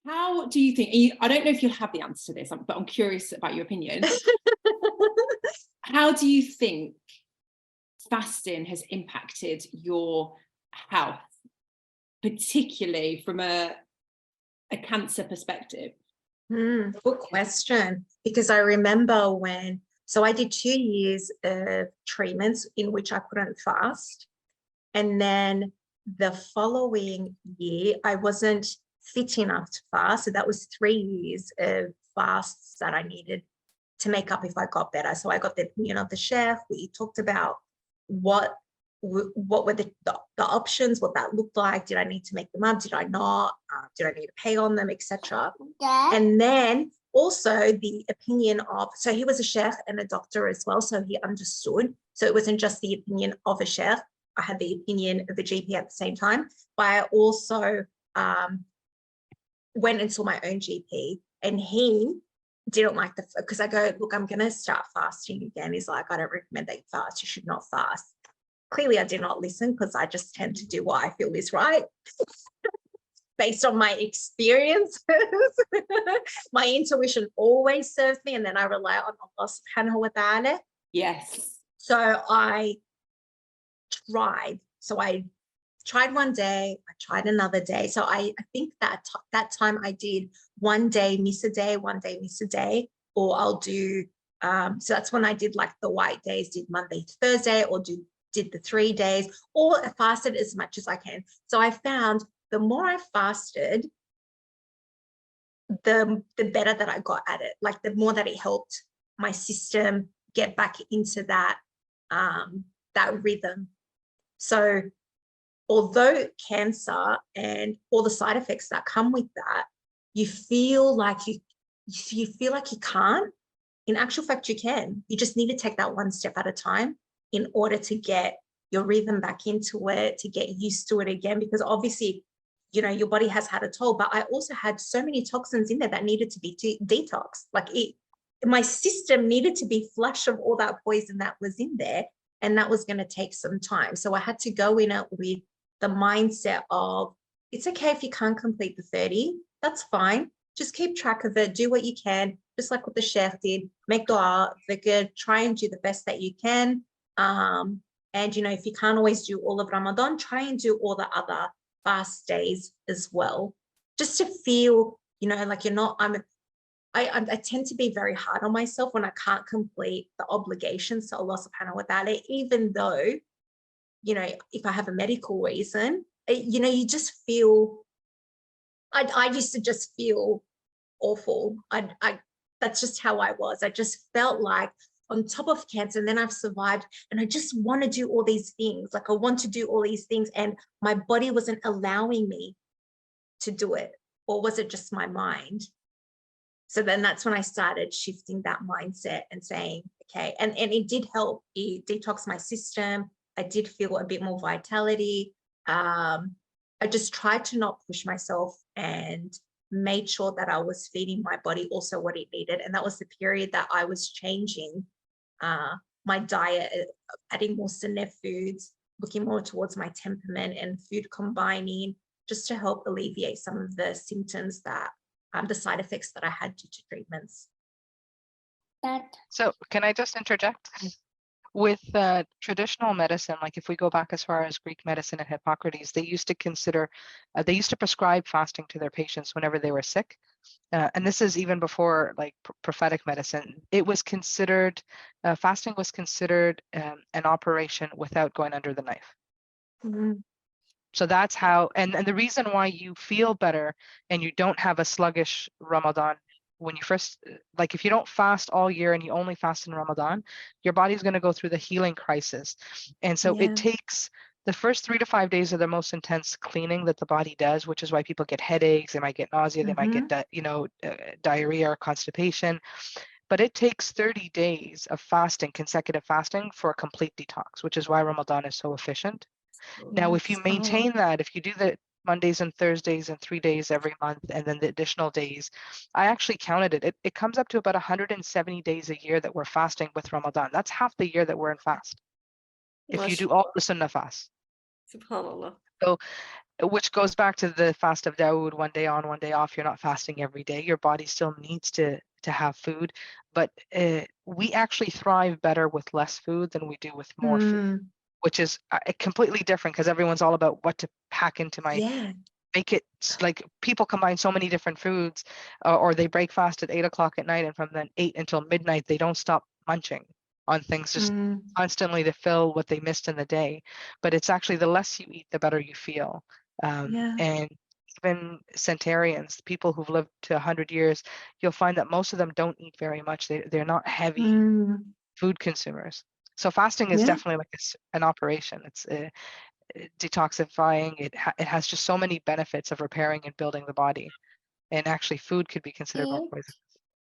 How do you think, I don't know if you'll have the answer to this, but I'm curious about your opinion. How do you think fasting has impacted your health, particularly from a cancer perspective? Good question. Because I remember so I did 2 years of treatments in which I couldn't fast. And then the following year, I wasn't fit enough to fast. So that was 3 years of fasts that I needed to make up if I got better. So I got the opinion of the chef. We talked about what were the options, what that looked like. Did I need to make them up? Did I not? Did I need to pay on them, etc.? And then also the opinion of, so he was a chef and a doctor as well, so he understood. So it wasn't just the opinion of a chef. I had the opinion of a GP at the same time, but I also went and saw my own GP, and he didn't like because I go, look, I'm going to start fasting again. He's like, I don't recommend that you fast. You should not fast. Clearly, I did not listen because I just tend to do what I feel is right based on my experiences. My intuition always serves me, and then I rely on Allah subhanahu wa ta'ala. Yes. So I tried. So I tried one day, I tried another day. So I think that time I did one day, miss a day, one day, miss a day, or I'll do, so that's when I did like the white days, did Monday to Thursday, or did the 3 days, or I fasted as much as I can. So I found the more I fasted, the better that I got at it. Like the more that it helped my system get back into that rhythm. So although cancer and all the side effects that come with that, you feel like you can't. In actual fact, you can. You just need to take that one step at a time in order to get your rhythm back into it, to get used to it again, because obviously, you know, your body has had a toll. But I also had so many toxins in there that needed to be detoxed. Like my system needed to be flushed of all that poison that was in there, and that was going to take some time. So I had to go in it with the mindset of, it's okay if you can't complete the 30, that's fine. Just keep track of it, do what you can, just like what the chef did, make dua, dhikr, try and do the best that you can. And, you know, if you can't always do all of Ramadan, try and do all the other fast days as well, just to feel, you know, like you're not, I tend to be very hard on myself when I can't complete the obligations to Allah subhanahu wa ta'ala, even though, you know, if I have a medical reason, you know, you just feel, I used to just feel awful. That's just how I was. I just felt like on top of cancer, and then I've survived, and I just want to do all these things. Like I want to do all these things, and my body wasn't allowing me to do it. Or was it just my mind? So then that's when I started shifting that mindset and saying, okay, and it did help. It detoxed my system. I did feel a bit more vitality. I just tried to not push myself and made sure that I was feeding my body also what it needed. And that was the period that I was changing my diet, adding more sunnah foods, looking more towards my temperament and food combining, just to help alleviate some of the symptoms that, the side effects that I had due to treatments. So can I just interject? With traditional medicine, like if we go back as far as Greek medicine and Hippocrates, they used to prescribe fasting to their patients whenever they were sick. And this is even before like prophetic medicine. It was considered, fasting was considered an operation without going under the knife. Mm-hmm. So that's how, and the reason why you feel better and you don't have a sluggish Ramadan when you first, like if you don't fast all year and you only fast in Ramadan, your body's going to go through the healing crisis. And so it takes, the first 3 to 5 days of the most intense cleaning that the body does, which is why people get headaches, they might get nausea, they might get, diarrhea or constipation. But it takes 30 days of fasting, consecutive fasting, for a complete detox, which is why Ramadan is so efficient. Now, if you maintain that, if you do the Mondays and Thursdays and 3 days every month, and then the additional days, I actually counted it. It comes up to about 170 days a year that we're fasting with Ramadan. That's half the year that we're in fast. If you do all the sunnah fasts. SubhanAllah. So, which goes back to the fast of Dawood, 1 day on, 1 day off. You're not fasting every day. Your body still needs to have food, but we actually thrive better with less food than we do with more food, Mm, which is completely different because everyone's all about what to pack into my, yeah. make it like people combine so many different foods, or they break fast at 8 o'clock at night, and from then 8 until midnight, they don't stop munching on things just Mm, constantly to fill what they missed in the day. But it's actually the less you eat, the better you feel. yeah. And even centenarians, people who've lived to 100 years, you'll find that most of them don't eat very much. They're not heavy Mm, food consumers. So fasting is yeah. definitely like an operation. It's detoxifying. It has just so many benefits of repairing and building the body. And actually, food could be considered more Yeah. poison.